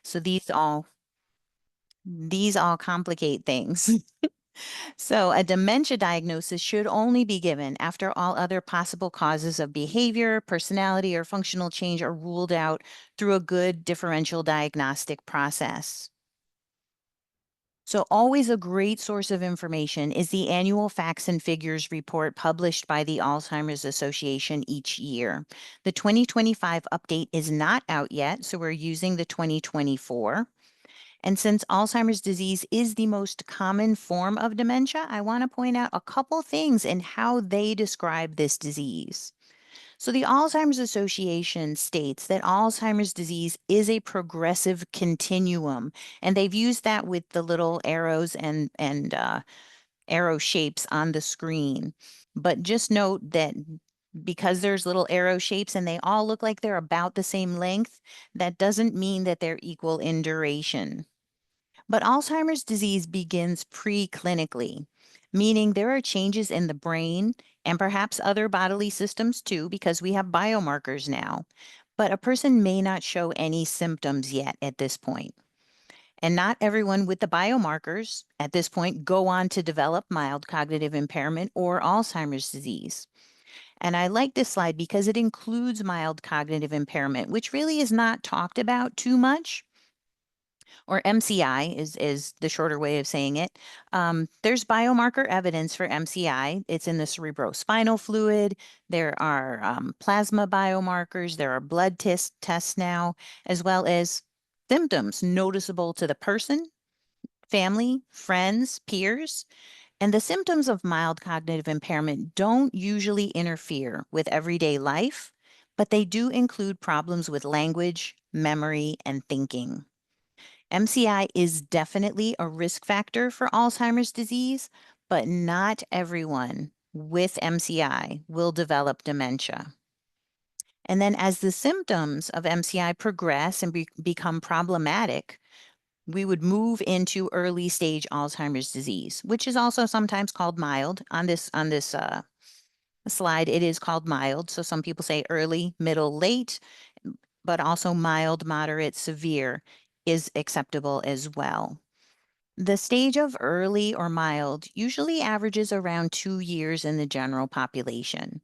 So these all complicate things. So a dementia diagnosis should only be given after all other possible causes of behavior, personality, or functional change are ruled out through a good differential diagnostic process. So always a great source of information is the annual facts and figures report published by the Alzheimer's Association each year. The 2025 update is not out yet, so we're using the 2024. And since Alzheimer's disease is the most common form of dementia, I want to point out a couple things in how they describe this disease. So, the Alzheimer's Association states that Alzheimer's disease is a progressive continuum, and they've used that with the little arrows and arrow shapes on the screen. But just note that because there's little arrow shapes and they all look like they're about the same length, that doesn't mean that they're equal in duration. But Alzheimer's disease begins preclinically, meaning there are changes in the brain and perhaps other bodily systems too, because we have biomarkers now. But a person may not show any symptoms yet at this point. And not everyone with the biomarkers at this point go on to develop mild cognitive impairment or Alzheimer's disease. And I like this slide because it includes mild cognitive impairment, which really is not talked about too much, or MCI is the shorter way of saying it. There's biomarker evidence for MCI. It's in the cerebrospinal fluid. There are plasma biomarkers. There are blood tests now, as well as symptoms noticeable to the person, family, friends, peers. And the symptoms of mild cognitive impairment don't usually interfere with everyday life, but they do include problems with language, memory, and thinking. MCI is definitely a risk factor for Alzheimer's disease, but not everyone with MCI will develop dementia. And then as the symptoms of MCI progress and become problematic, we would move into early stage Alzheimer's disease, which is also sometimes called mild. On this slide, it is called mild. So some people say early, middle, late, but also mild, moderate, severe is acceptable as well. The stage of early or mild usually averages around 2 years in the general population.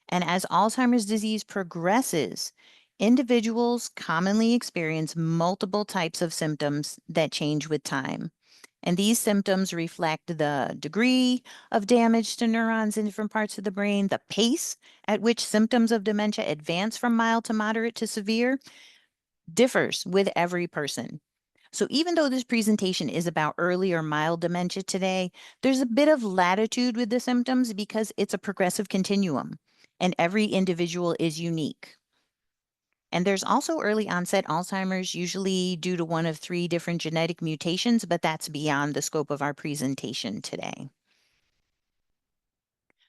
And as Alzheimer's disease progresses, individuals commonly experience multiple types of symptoms that change with time. And these symptoms reflect the degree of damage to neurons in different parts of the brain, the pace at which symptoms of dementia advance from mild to moderate to severe differs with every person. So even though this presentation is about early or mild dementia today, there's a bit of latitude with the symptoms because it's a progressive continuum and every individual is unique. And there's also early onset Alzheimer's, usually due to one of 3 different genetic mutations, but that's beyond the scope of our presentation today.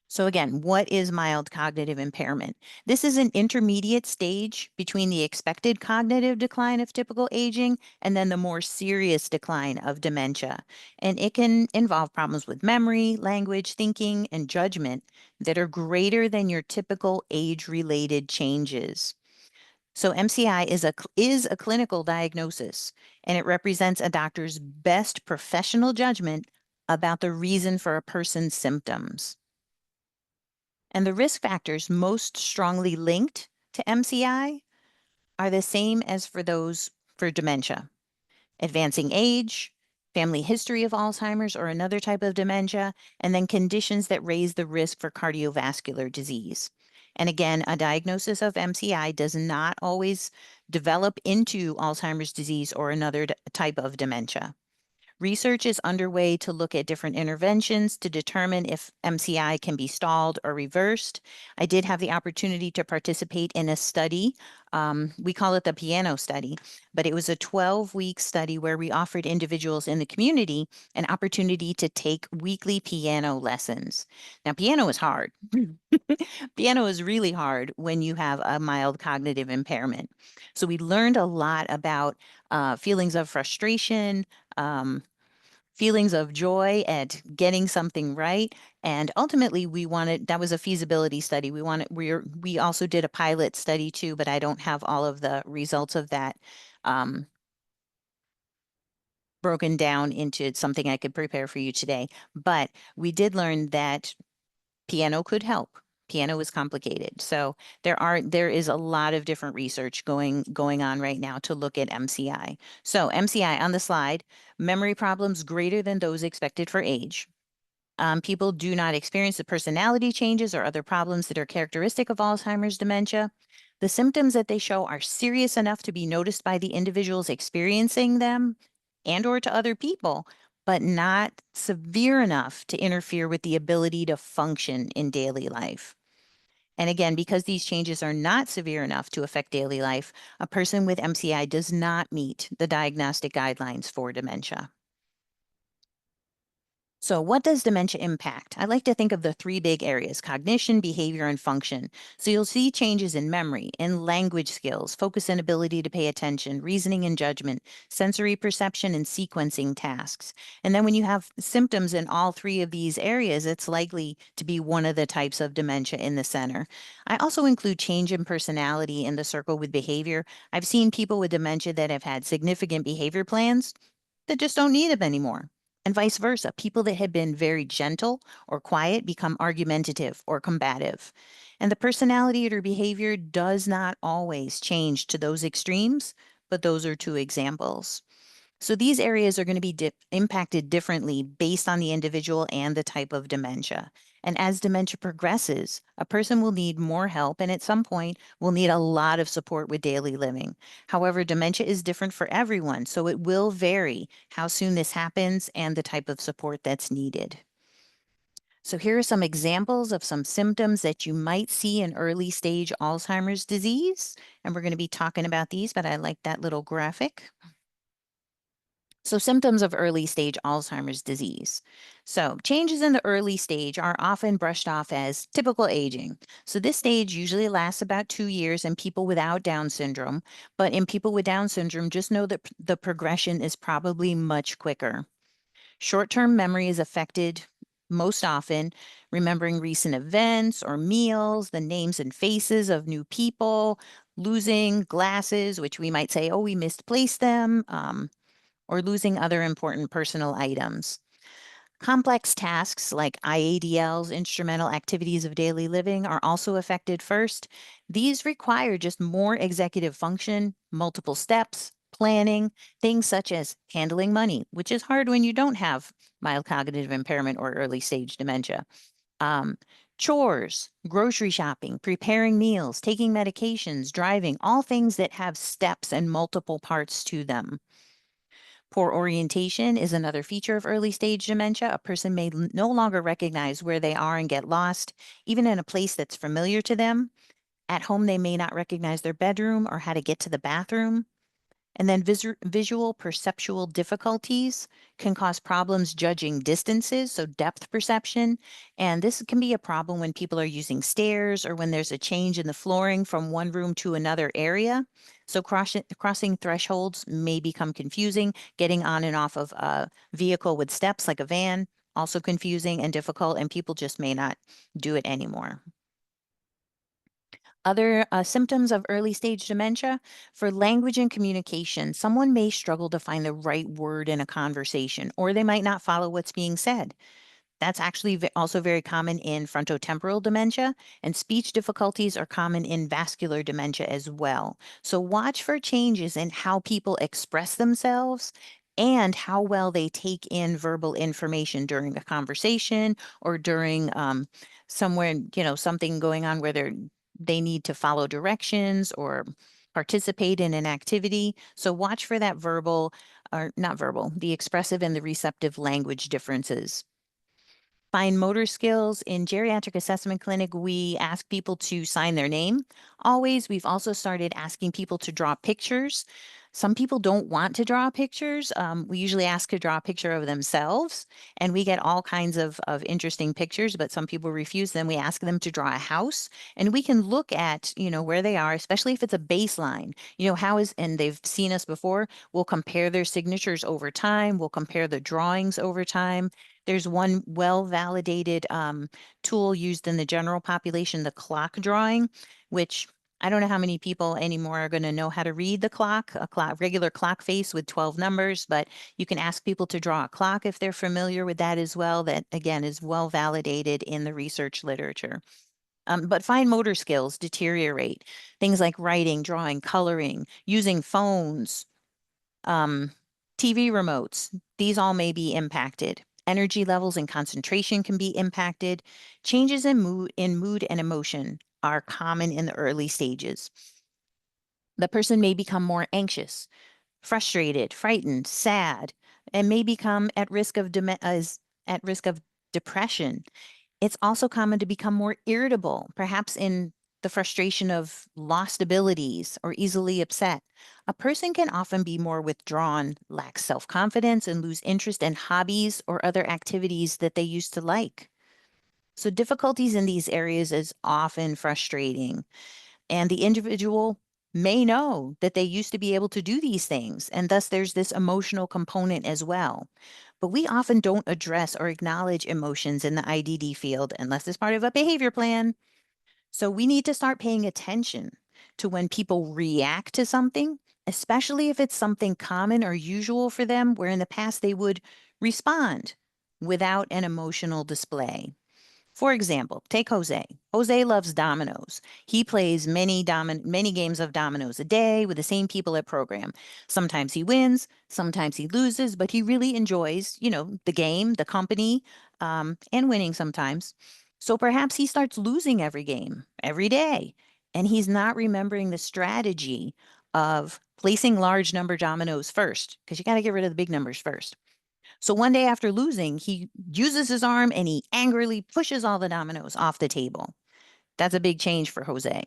So again, what is mild cognitive impairment? This is an intermediate stage between the expected cognitive decline of typical aging and then the more serious decline of dementia. And it can involve problems with memory, language, thinking, and judgment that are greater than your typical age-related changes. So MCI is a clinical diagnosis, and it represents a doctor's best professional judgment about the reason for a person's symptoms. And the risk factors most strongly linked to MCI are the same as for those for dementia: advancing age, family history of Alzheimer's or another type of dementia, and then conditions that raise the risk for cardiovascular disease. And again, a diagnosis of MCI does not always develop into Alzheimer's disease or another type of dementia. Research is underway to look at different interventions to determine if MCI can be stalled or reversed. I did have the opportunity to participate in a study. We call it the piano study, but it was a 12-week study where we offered individuals in the community an opportunity to take weekly piano lessons. Now, piano is hard. Piano is really hard when you have a mild cognitive impairment. So we learned a lot about feelings of frustration, feelings of joy at getting something right. And ultimately that was a feasibility study. We also did a pilot study too, but I don't have all of the results of that broken down into something I could prepare for you today. But we did learn that piano could help. Piano is complicated. So there is a lot of different research going on right now to look at MCI. So MCI on the slide, memory problems greater than those expected for age. People do not experience the personality changes or other problems that are characteristic of Alzheimer's dementia. The symptoms that they show are serious enough to be noticed by the individuals experiencing them and or to other people, but not severe enough to interfere with the ability to function in daily life. And again, because these changes are not severe enough to affect daily life, a person with MCI does not meet the diagnostic guidelines for dementia. So, what does dementia impact? I like to think of the three big areas: cognition, behavior, and function. So, you'll see changes in memory, in language skills, focus and ability to pay attention, reasoning and judgment, sensory perception, and sequencing tasks. And then, when you have symptoms in all three of these areas, it's likely to be one of the types of dementia in the center. I also include change in personality in the circle with behavior. I've seen people with dementia that have had significant behavior plans that just don't need them anymore. And vice versa. People that had been very gentle or quiet become argumentative or combative. And the personality or behavior does not always change to those extremes, but those are two examples. So these areas are going to be impacted differently based on the individual and the type of dementia. And as dementia progresses, a person will need more help and at some point will need a lot of support with daily living. However, dementia is different for everyone, so it will vary how soon this happens and the type of support that's needed. So here are some examples of some symptoms that you might see in early stage Alzheimer's disease. And we're going to be talking about these, but I like that little graphic. So, symptoms of early stage Alzheimer's disease. So, changes in the early stage are often brushed off as typical aging. So, this stage usually lasts about 2 years in people without Down syndrome. But in people with Down syndrome, just know that the progression is probably much quicker. Short term memory is affected most often, remembering recent events or meals, the names and faces of new people, losing glasses, which we might say, oh, we misplaced them. Or losing other important personal items. Complex tasks like IADLs, instrumental activities of daily living, are also affected first. These require just more executive function, multiple steps, planning, things such as handling money, which is hard when you don't have mild cognitive impairment or early stage dementia. Um, Chores, grocery shopping, preparing meals, taking medications, driving, all things that have steps and multiple parts to them. Poor orientation is another feature of early stage dementia. A person may no longer recognize where they are and get lost, even in a place that's familiar to them. At home, they may not recognize their bedroom or how to get to the bathroom. And then visual perceptual difficulties can cause problems judging distances, so depth perception. And this can be a problem when people are using stairs or when there's a change in the flooring from one room to another area. So crossing thresholds may become confusing. Getting on and off of a vehicle with steps like a van, also confusing and difficult, and people just may not do it anymore. Other symptoms of early stage dementia: for language and communication, someone may struggle to find the right word in a conversation, or they might not follow what's being said. That's actually also very common in frontotemporal dementia, and speech difficulties are common in vascular dementia as well. So, watch for changes in how people express themselves and how well they take in verbal information during a conversation or during somewhere, something going on where they need to follow directions or participate in an activity. So, watch for that verbal, or not verbal, the expressive and the receptive language differences. Fine motor skills. In geriatric assessment clinic, we ask people to sign their name. Always, we've also started asking people to draw pictures. Some people don't want to draw pictures. We usually ask to draw a picture of themselves, and we get all kinds of interesting pictures, but some people refuse them. We ask them to draw a house, and we can look at, where they are, especially if it's a baseline. And they've seen us before. We'll compare their signatures over time. We'll compare the drawings over time. There's one well-validated tool used in the general population, the clock drawing, which I don't know how many people anymore are going to know how to read the clock, regular clock face with 12 numbers, but you can ask people to draw a clock if they're familiar with that as well. That again is well validated in the research literature. But fine motor skills deteriorate. Things like writing, drawing, coloring, using phones, TV remotes, these all may be impacted. Energy levels and concentration can be impacted. Changes in mood and emotion are common in the early stages. The person may become more anxious, frustrated, frightened, sad, and may become at risk of depression. It's also common to become more irritable, perhaps in the frustration of lost abilities or easily upset. A person can often be more withdrawn, lack self confidence, and lose interest in hobbies or other activities that they used to like. So, difficulties in these areas is often frustrating, and the individual may know that they used to be able to do these things, and thus there's this emotional component as well. But we often don't address or acknowledge emotions in the IDD field unless it's part of a behavior plan. So we need to start paying attention to when people react to something, especially if it's something common or usual for them, where in the past they would respond without an emotional display. For example, take Jose. Jose loves dominoes. He plays many games of dominoes a day with the same people at program. Sometimes he wins, sometimes he loses, but he really enjoys, the game, the company, and winning sometimes. So perhaps he starts losing every game, every day, and he's not remembering the strategy of placing large number dominoes first, because you got to get rid of the big numbers first. So one day after losing, he uses his arm and he angrily pushes all the dominoes off the table. That's a big change for Jose.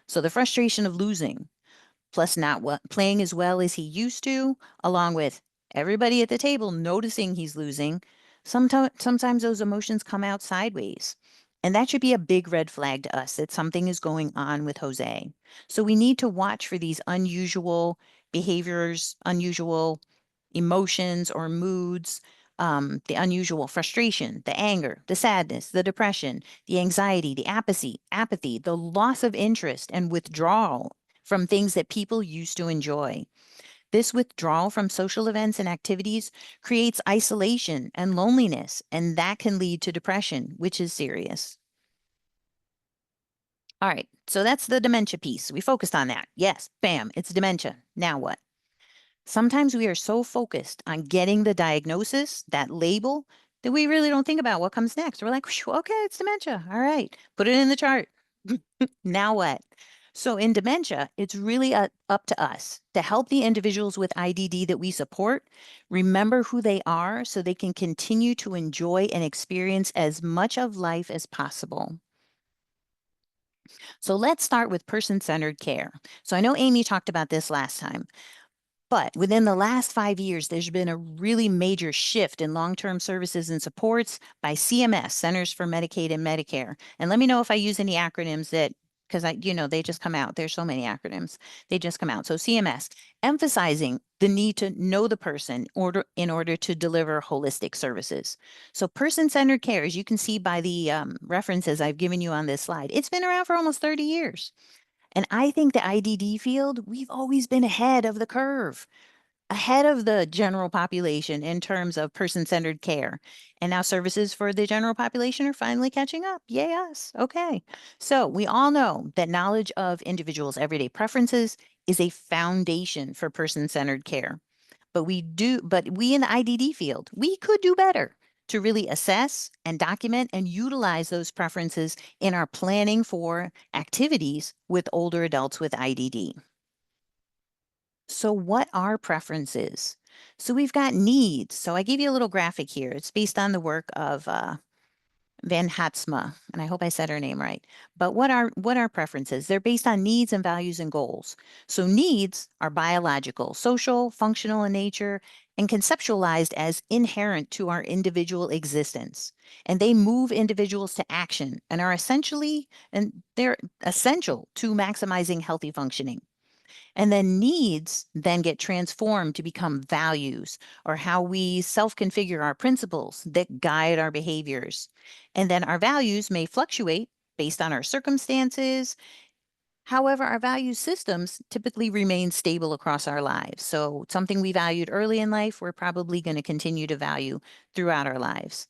So the frustration of losing, plus not playing as well as he used to, along with everybody at the table noticing he's losing, sometimes those emotions come out sideways. And that should be a big red flag to us that something is going on with Jose. So we need to watch for these unusual behaviors, unusual emotions or moods, the unusual frustration, the anger, the sadness, the depression, the anxiety, the apathy, the loss of interest and withdrawal from things that people used to enjoy. This withdrawal from social events and activities creates isolation and loneliness, and that can lead to depression, which is serious. All right, so that's the dementia piece. We focused on that. Yes, bam, it's dementia. Now what? Sometimes we are so focused on getting the diagnosis, that label, that we really don't think about what comes next. We're like, okay, it's dementia. All right, put it in the chart. Now what? So in dementia, it's really up to us to help the individuals with IDD that we support remember who they are so they can continue to enjoy and experience as much of life as possible. So let's start with person-centered care. So I know Amy talked about this last time. But within the last 5 years, there's been a really major shift in long-term services and supports by CMS, Centers for Medicaid and Medicare. And let me know if I use any acronyms because they just come out. There's so many acronyms. They just come out. So CMS, emphasizing the need to know the person in order to deliver holistic services. So person-centered care, as you can see by the references I've given you on this slide, it's been around for almost 30 years. And I think the IDD field, we've always been ahead of the curve, ahead of the general population in terms of person-centered care. And now services for the general population are finally catching up. Yay us. Okay. So we all know that knowledge of individuals' everyday preferences is a foundation for person-centered care. But we in the IDD field, we could do better to really assess and document and utilize those preferences in our planning for activities with older adults with IDD. So what are preferences? So we've got needs. So I gave you a little graphic here. It's based on the work of Van Hatsma, and I hope I said her name right. But what are preferences? They're based on needs and values and goals. So needs are biological, social, functional in nature, and conceptualized as inherent to our individual existence. And they move individuals to action and they're essential to maximizing healthy functioning. And then needs then get transformed to become values or how we self-configure our principles that guide our behaviors. And then our values may fluctuate based on our circumstances However, our value systems typically remain stable across our lives. So, something we valued early in life, we're probably going to continue to value throughout our lives.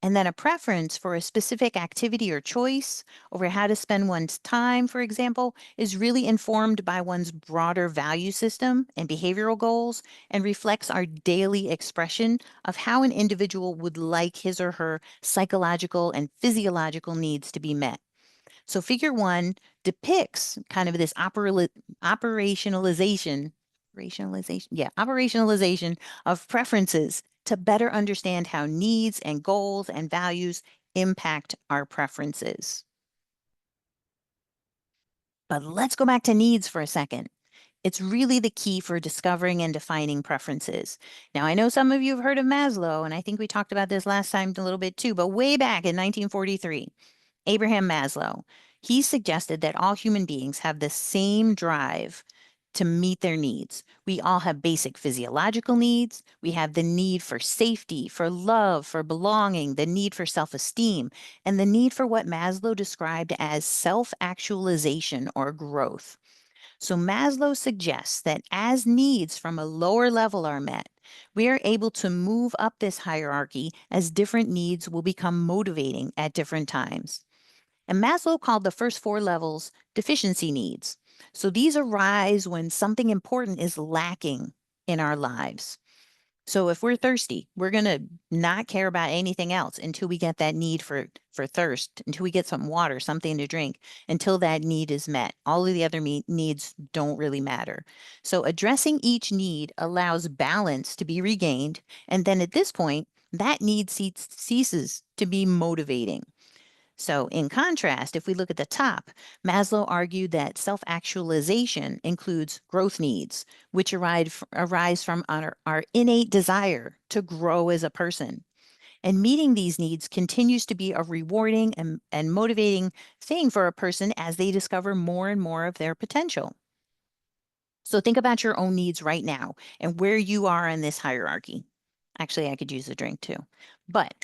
And then a preference for a specific activity or choice over how to spend one's time, for example, is really informed by one's broader value system and behavioral goals and reflects our daily expression of how an individual would like his or her psychological and physiological needs to be met. So figure one depicts kind of this operationalization of preferences to better understand how needs and goals and values impact our preferences. But let's go back to needs for a second. It's really the key for discovering and defining preferences. Now, I know some of you have heard of Maslow, and I think we talked about this last time a little bit too, but way back in 1943, Abraham Maslow, he suggested that all human beings have the same drive to meet their needs. We all have basic physiological needs. We have the need for safety, for love, for belonging, the need for self esteem, and the need for what Maslow described as self actualization or growth. So Maslow suggests that as needs from a lower level are met, we are able to move up this hierarchy as different needs will become motivating at different times. And Maslow called the first four levels deficiency needs. So these arise when something important is lacking in our lives. So if we're thirsty, we're going to not care about anything else until we get that need for thirst, until we get some water, something to drink, until that need is met. All of the other needs don't really matter. So addressing each need allows balance to be regained. And then at this point, that need ceases to be motivating. So, in contrast, if we look at the top, Maslow argued that self actualization includes growth needs, which arise from our innate desire to grow as a person. And meeting these needs continues to be a rewarding and motivating thing for a person as they discover more and more of their potential. So, think about your own needs right now and where you are in this hierarchy. Actually, I could use a drink too. But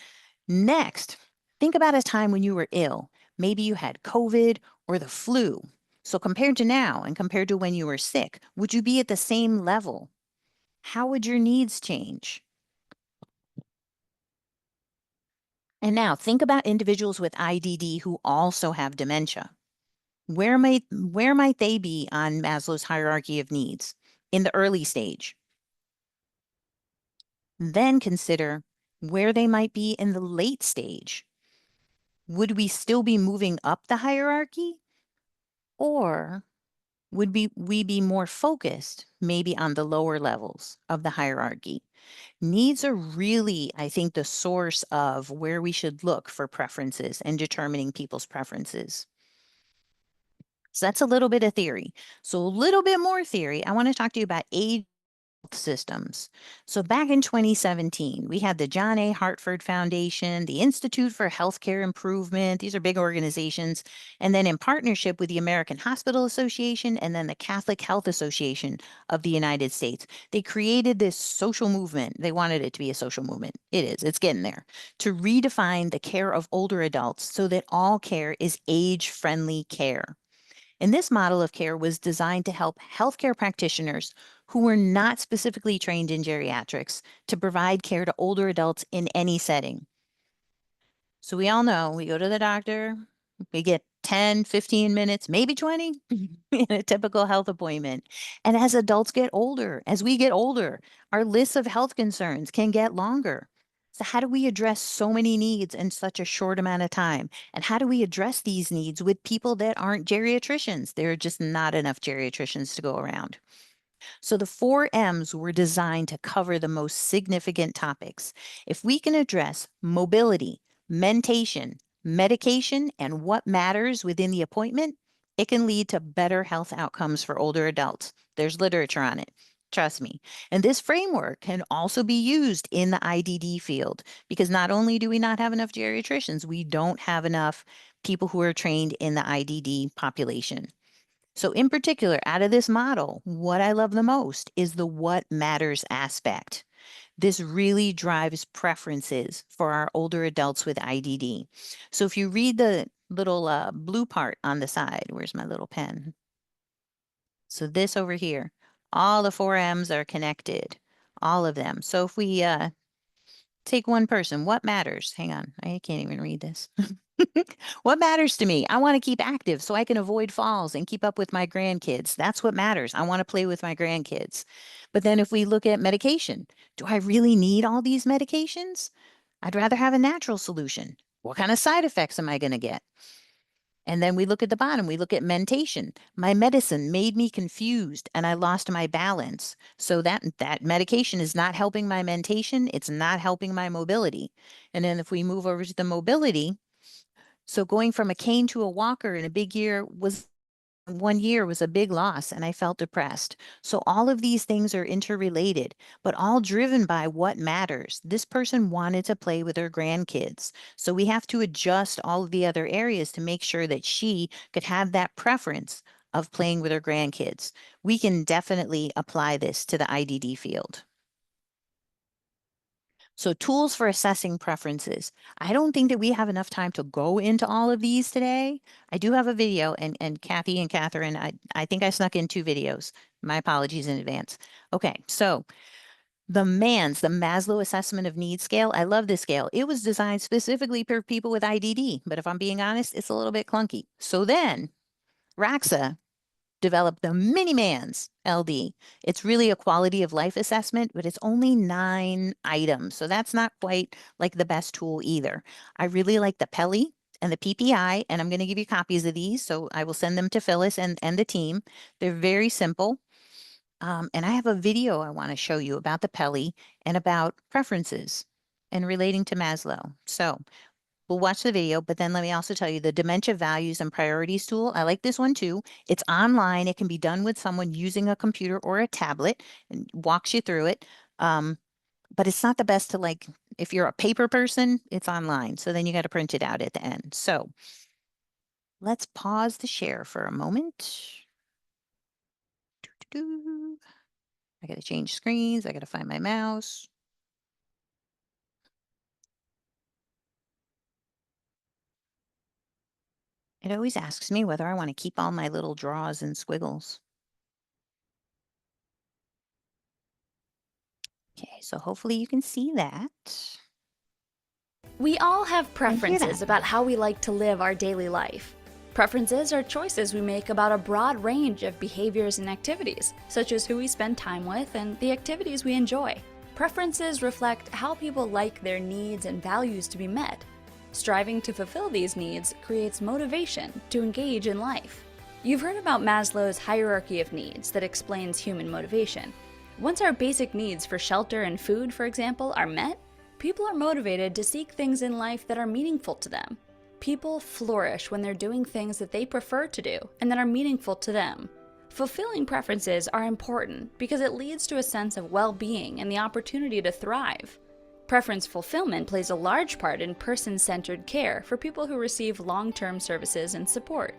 next, think about a time when you were ill. Maybe you had COVID or the flu. So, compared to now and compared to when you were sick, would you be at the same level? How would your needs change? And now think about individuals with IDD who also have dementia. Where might they be on Maslow's hierarchy of needs? In the early stage. Then consider where they might be in the late stage. Would we still be moving up the hierarchy? Or would we be more focused maybe on the lower levels of the hierarchy? Needs are really, I think, the source of where we should look for preferences and determining people's preferences. So that's a little bit of theory. So a little bit more theory. I want to talk to you about age systems. So back in 2017, we had the John A. Hartford Foundation, the Institute for Healthcare Improvement. These are big organizations. And then in partnership with the American Hospital Association and then the Catholic Health Association of the United States, they created this social movement. They wanted it to be a social movement. It is, it's getting there, to redefine the care of older adults so that all care is age-friendly care. And this model of care was designed to help healthcare practitioners who were not specifically trained in geriatrics to provide care to older adults in any setting. So we all know we go to the doctor, we get 10, 15 minutes, maybe 20 in a typical health appointment. And as adults get older, as we get older, our lists of health concerns can get longer. So, how do we address so many needs in such a short amount of time? And how do we address these needs with people that aren't geriatricians? There are just not enough geriatricians to go around. So the four M's were designed to cover the most significant topics. If we can address mobility, mentation, medication, and what matters within the appointment, it can lead to better health outcomes for older adults. There's literature on it. Trust me. And this framework can also be used in the IDD field because not only do we not have enough geriatricians, we don't have enough people who are trained in the IDD population. So, in particular, out of this model, what I love the most is the what matters aspect. This really drives preferences for our older adults with IDD. So, if you read little blue part on the side. Where's my little pen? So this over here, all the 4Ms are connected, all of them. So if we take one person, what matters? Hang on, I can't even read this. What matters to me? I want to keep active so I can avoid falls and keep up with my grandkids. That's what matters. I want to play with my grandkids. But then if we look at medication, do I really need all these medications? I'd rather have a natural solution. What kind of side effects am I going to get? And then we look at the bottom, we look at mentation. My medicine made me confused and I lost my balance. So that medication is not helping my mentation, it's not helping my mobility. And then if we move over to the mobility, so going from a cane to a walker in a big year was 1 year was a big loss and I felt depressed. So all of these things are interrelated, but all driven by what matters. This person wanted to play with her grandkids. So we have to adjust all of the other areas to make sure that she could have that preference of playing with her grandkids. We can definitely apply this to the IDD field. So tools for assessing preferences. I don't think that we have enough time to go into all of these today. I do have a video, and Kathy and Catherine, I think I snuck in 2 videos. My apologies in advance. Okay, so the Maslow Assessment of Needs scale. I love this scale. It was designed specifically for people with IDD, but if I'm being honest, it's a little bit clunky. So then RAXA developed the Mini-Mans LD. It's really a quality of life assessment, but it's only 9 items. So that's not quite like the best tool either. I really like the Peli and the PPI, and I'm going to give you copies of these. So I will send them to Phyllis and the team. They're very simple. And I have a video I want to show you about the Peli and about preferences and relating to Maslow. So we'll watch the video, but then let me also tell you the dementia values and priorities tool. I like this one too. It's online. It can be done with someone using a computer or a tablet and walks you through it. But it's not the best to like, if you're a paper person, it's online. So then you got to print it out at the end. So let's pause the share for a moment. I got to change screens. I got to find my mouse. It always asks me whether I want to keep all my little draws and squiggles. Okay, so hopefully you can see that. We all have preferences about how we like to live our daily life. Preferences are choices we make about a broad range of behaviors and activities, such as who we spend time with and the activities we enjoy. Preferences reflect how people like their needs and values to be met. Striving to fulfill these needs creates motivation to engage in life. You've heard about Maslow's hierarchy of needs that explains human motivation. Once our basic needs for shelter and food, for example, are met, people are motivated to seek things in life that are meaningful to them. People flourish when they're doing things that they prefer to do and that are meaningful to them. Fulfilling preferences are important because it leads to a sense of well-being and the opportunity to thrive. Preference fulfillment plays a large part in person-centered care for people who receive long-term services and support.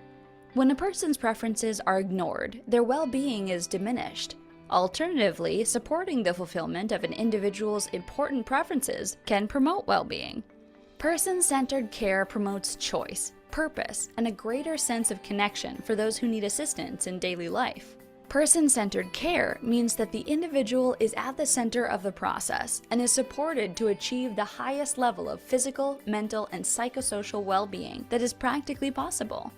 When a person's preferences are ignored, their well-being is diminished. Alternatively, supporting the fulfillment of an individual's important preferences can promote well-being. Person-centered care promotes choice, purpose, and a greater sense of connection for those who need assistance in daily life. Person-centered care means that the individual is at the center of the process and is supported to achieve the highest level of physical, mental, and psychosocial well-being that is practically possible.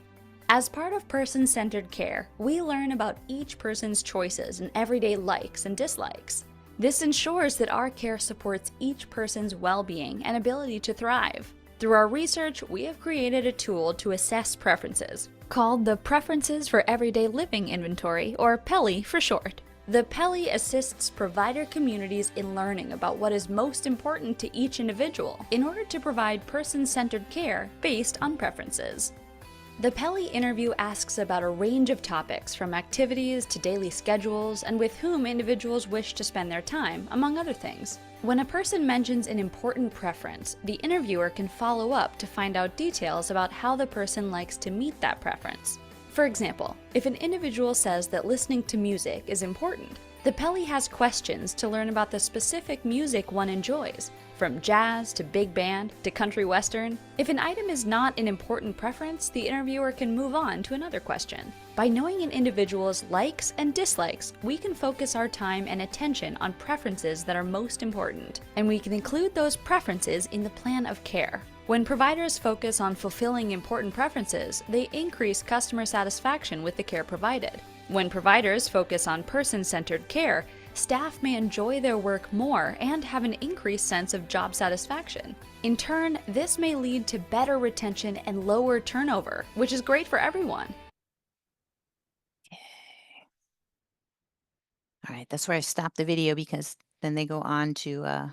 As part of person-centered care, we learn about each person's choices and everyday likes and dislikes. This ensures that our care supports each person's well-being and ability to thrive. Through our research, we have created a tool to assess preferences, called the Preferences for Everyday Living Inventory, or PELI for short. The PELI assists provider communities in learning about what is most important to each individual in order to provide person-centered care based on preferences. The PELI interview asks about a range of topics from activities to daily schedules and with whom individuals wish to spend their time, among other things. When a person mentions an important preference, the interviewer can follow up to find out details about how the person likes to meet that preference. For example, if an individual says that listening to music is important, The Pelly has questions to learn about the specific music one enjoys, from jazz to big band to country western. If an item is not an important preference, the interviewer can move on to another question. By knowing an individual's likes and dislikes, we can focus our time and attention on preferences that are most important, and we can include those preferences in the plan of care. When providers focus on fulfilling important preferences, they increase customer satisfaction with the care provided. When providers focus on person-centered care, staff may enjoy their work more and have an increased sense of job satisfaction. In turn, this may lead to better retention and lower turnover, which is great for everyone. All right, that's where I stop the video because then they go on to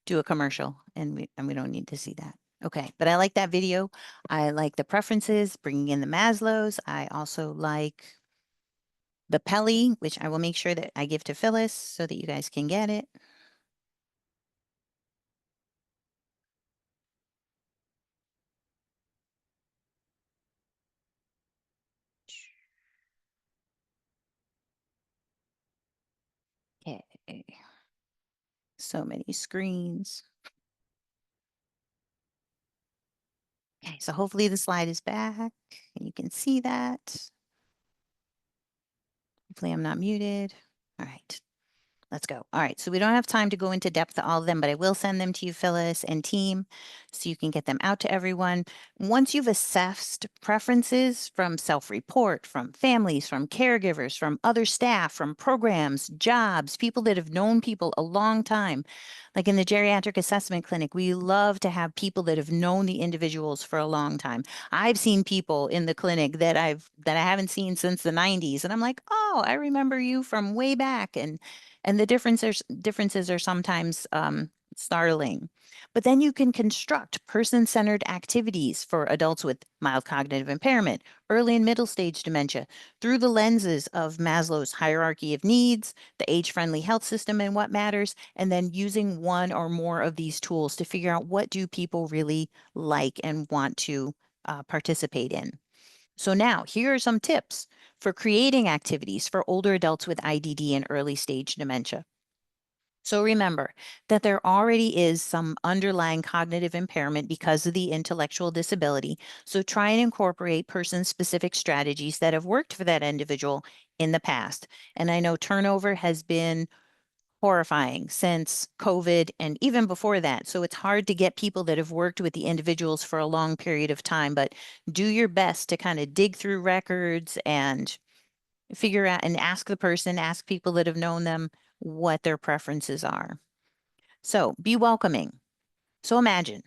do a commercial and we don't need to see that. Okay, but I like that video. I like the preferences, bringing in the Maslows. I also like the Pelly, which I will make sure that I give to Phyllis so that you guys can get it. Okay. So many screens. Okay, so hopefully the slide is back and you can see that. Hopefully I'm not muted. All right, let's go. All right, so we don't have time to go into depth to all of them, but I will send them to you, Phyllis and team, so you can get them out to everyone. Once you've assessed preferences from self-report, from families, from caregivers, from other staff, from programs, jobs, people that have known people a long time, like in the geriatric assessment clinic, we love to have people that have known the individuals for a long time. I've seen people in the clinic that I haven't seen since the 90s, and I'm like, oh, I remember you from way back, and the differences are sometimes startling. But then you can construct person-centered activities for adults with mild cognitive impairment, early and middle stage dementia, through the lenses of Maslow's hierarchy of needs, the age-friendly health system and what matters, and then using one or more of these tools to figure out what do people really like and want to participate in. So now here are some tips for creating activities for older adults with IDD and early stage dementia. So remember that there already is some underlying cognitive impairment because of the intellectual disability. So try and incorporate person-specific strategies that have worked for that individual in the past. And I know turnover has been horrifying since COVID and even before that. So it's hard to get people that have worked with the individuals for a long period of time, but do your best to kind of dig through records and figure out and ask the person, ask people that have known them what their preferences are. So be welcoming. So imagine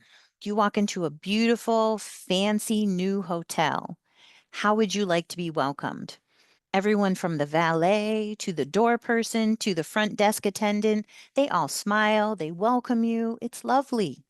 you walk into a beautiful, fancy new hotel. How would you like to be welcomed? Everyone from the valet to the door person to the front desk attendant, they all smile, they welcome you. It's lovely.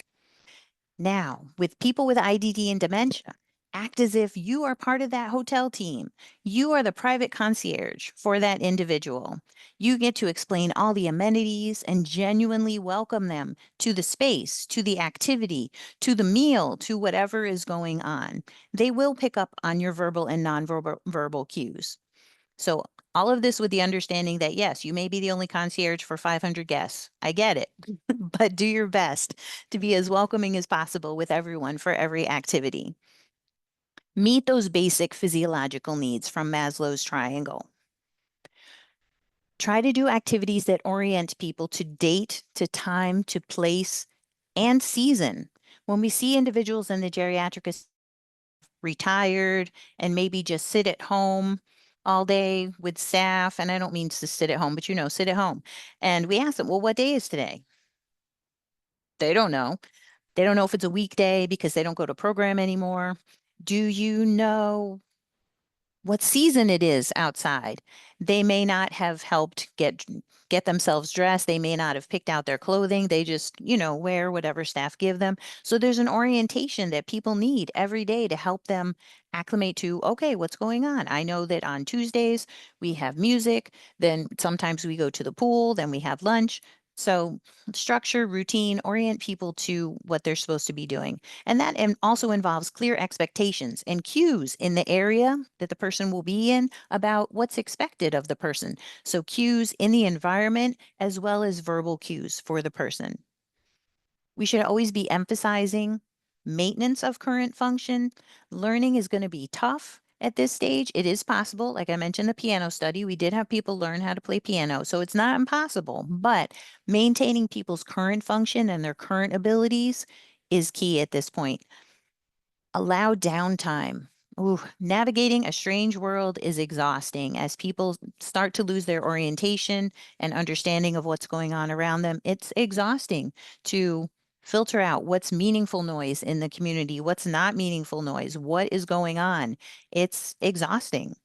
Now, with people with IDD and dementia, act as if you are part of that hotel team. You are the private concierge for that individual. You get to explain all the amenities and genuinely welcome them to the space, to the activity, to the meal, to whatever is going on. They will pick up on your verbal and nonverbal cues. So all of this with the understanding that, yes, you may be the only concierge for 500 guests. I get it, but do your best to be as welcoming as possible with everyone for every activity. Meet those basic physiological needs from Maslow's triangle. Try to do activities that orient people to date, to time, to place, and season. When we see individuals in the geriatric retired and maybe just sit at home all day with staff, and I don't mean to sit at home, but sit at home. And we ask them, well, what day is today? They don't know. They don't know if it's a weekday because they don't go to program anymore. Do you know what season it is outside? They may not have helped get themselves dressed. They may not have picked out their clothing. They just, wear whatever staff give them. So there's an orientation that people need every day to help them acclimate to, okay, what's going on? I know that on Tuesdays we have music, then sometimes we go to the pool, then we have lunch. So structure, routine, orient people to what they're supposed to be doing. And that also involves clear expectations and cues in the area that the person will be in about what's expected of the person. So cues in the environment as well as verbal cues for the person. We should always be emphasizing maintenance of current function. Learning is going to be tough at this stage. It is possible. Like I mentioned, the piano study, we did have people learn how to play piano. So it's not impossible, but maintaining people's current function and their current abilities is key at this point. Allow downtime. Ooh, navigating a strange world is exhausting as people start to lose their orientation and understanding of what's going on around them. It's exhausting to filter out what's meaningful noise in the community, what's not meaningful noise, what is going on. It's exhausting.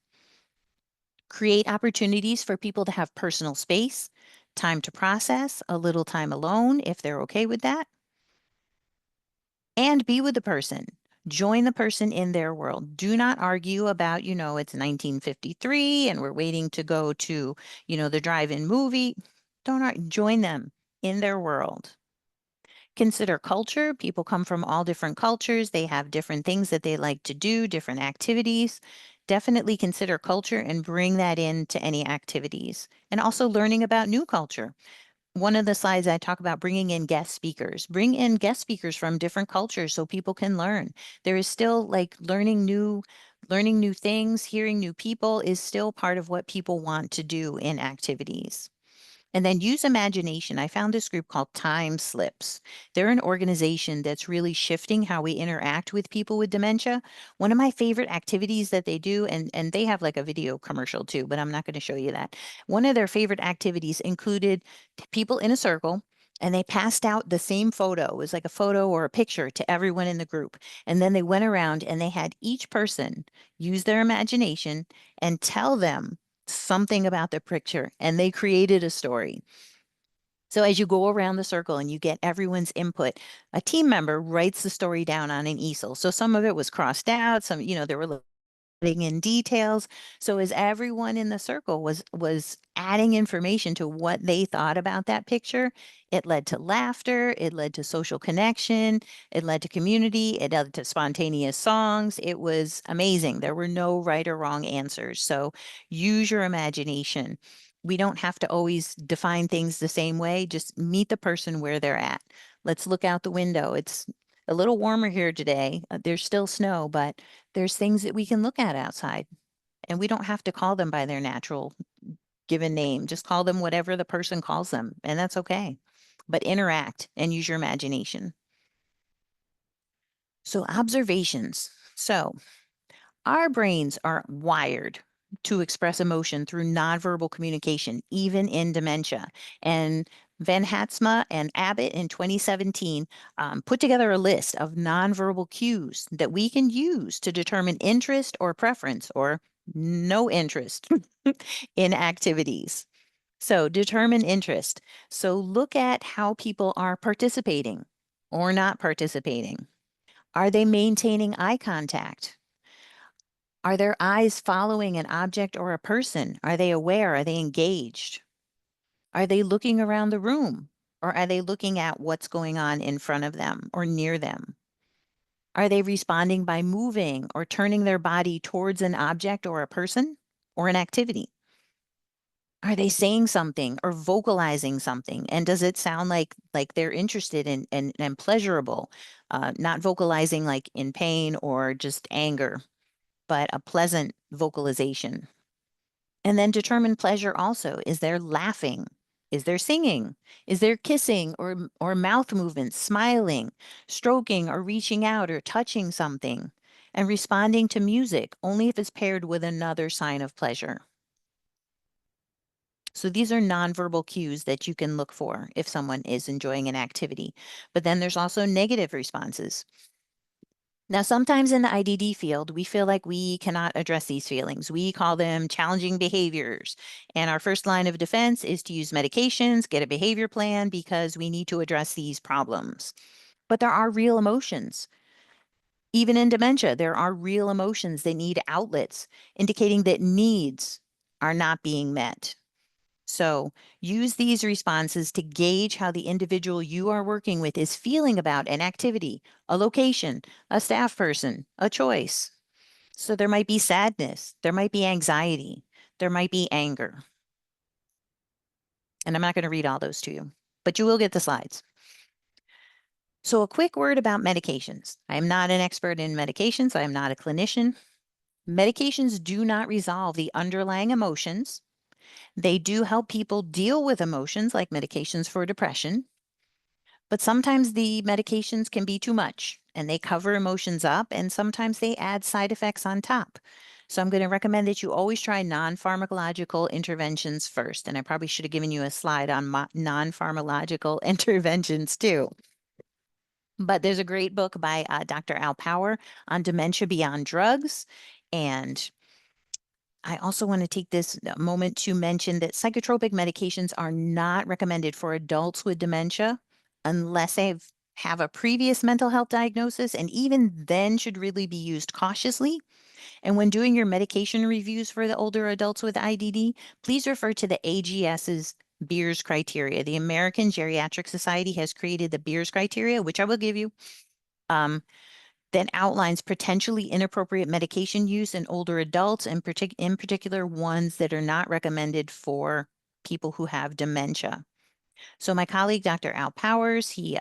Create opportunities for people to have personal space, time to process, a little time alone if they're okay with that, and be with the person. Join the person in their world. Do not argue about, it's 1953 and we're waiting to go to, the drive-in movie. Don't join them in their world. Consider culture. People come from all different cultures. They have different things that they like to do, different activities. Definitely consider culture and bring that into any activities. And also learning about new culture. One of the slides I talk about bringing in guest speakers. Bring in guest speakers from different cultures so people can learn. There is still like learning new things, hearing new people is still part of what people want to do in activities. And then use imagination. I found this group called Time Slips. They're an organization that's really shifting how we interact with people with dementia. One of my favorite activities that they do, and they have like a video commercial too, but I'm not going to show you that. One of their favorite activities included people in a circle. And they passed out the same photo. It was like a photo or a picture to everyone in the group. And then they went around and they had each person use their imagination and tell them something about the picture, and they created a story. So as you go around the circle and you get everyone's input, a team member writes the story down on an easel. So some of it was crossed out, some, there were adding in details. So as everyone in the circle was adding information to what they thought about that picture, it led to laughter, it led to social connection, it led to community, it led to spontaneous songs. It was amazing. There were no right or wrong answers. So use your imagination. We don't have to always define things the same way. Just meet the person where they're at. Let's look out the window. It's a little warmer here today. There's still snow, but there's things that we can look at outside, and we don't have to call them by their natural given name. Just call them whatever the person calls them, and that's okay. But interact and use your imagination. So, observations. So, our brains are wired to express emotion through nonverbal communication, even in dementia. And Van Hatsma and Abbott in 2017 put together a list of nonverbal cues that we can use to determine interest or preference or no interest in activities. So determine interest. So look at how people are participating or not participating. Are they maintaining eye contact? Are their eyes following an object or a person? Are they aware? Are they engaged? Are they looking around the room? Or are they looking at what's going on in front of them or near them? Are they responding by moving or turning their body towards an object or a person or an activity? Are they saying something or vocalizing something? And does it sound like they're interested in and pleasurable, not vocalizing like in pain or just anger, but a pleasant vocalization? And then determine pleasure also. Is there laughing? Is there singing? Is there kissing or mouth movements, smiling, stroking or reaching out or touching something? And responding to music only if it's paired with another sign of pleasure. So these are nonverbal cues that you can look for if someone is enjoying an activity. But then there's also negative responses. Now, sometimes in the IDD field, we feel like we cannot address these feelings. We call them challenging behaviors. And our first line of defense is to use medications, get a behavior plan, because we need to address these problems. But there are real emotions. Even in dementia, there are real emotions that need outlets, indicating that needs are not being met. So use these responses to gauge how the individual you are working with is feeling about an activity, a location, a staff person, a choice. So there might be sadness, there might be anxiety, there might be anger. And I'm not going to read all those to you, but you will get the slides. So a quick word about medications. I am not an expert in medications. I am not a clinician. Medications do not resolve the underlying emotions. They do help people deal with emotions like medications for depression, but sometimes the medications can be too much and they cover emotions up and sometimes they add side effects on top. So I'm going to recommend that you always try non-pharmacological interventions first. And I probably should have given you a slide on non-pharmacological interventions too. But there's a great book by Dr. Al Power on dementia beyond drugs. And I also want to take this moment to mention that psychotropic medications are not recommended for adults with dementia unless they have a previous mental health diagnosis, and even then should really be used cautiously. And when doing your medication reviews for the older adults with IDD, please refer to the AGS's Beers criteria. The American Geriatric Society has created the Beers criteria, which I will give you. That outlines potentially inappropriate medication use in older adults, and in particular ones that are not recommended for people who have dementia. So my colleague, Dr. Al Powers, he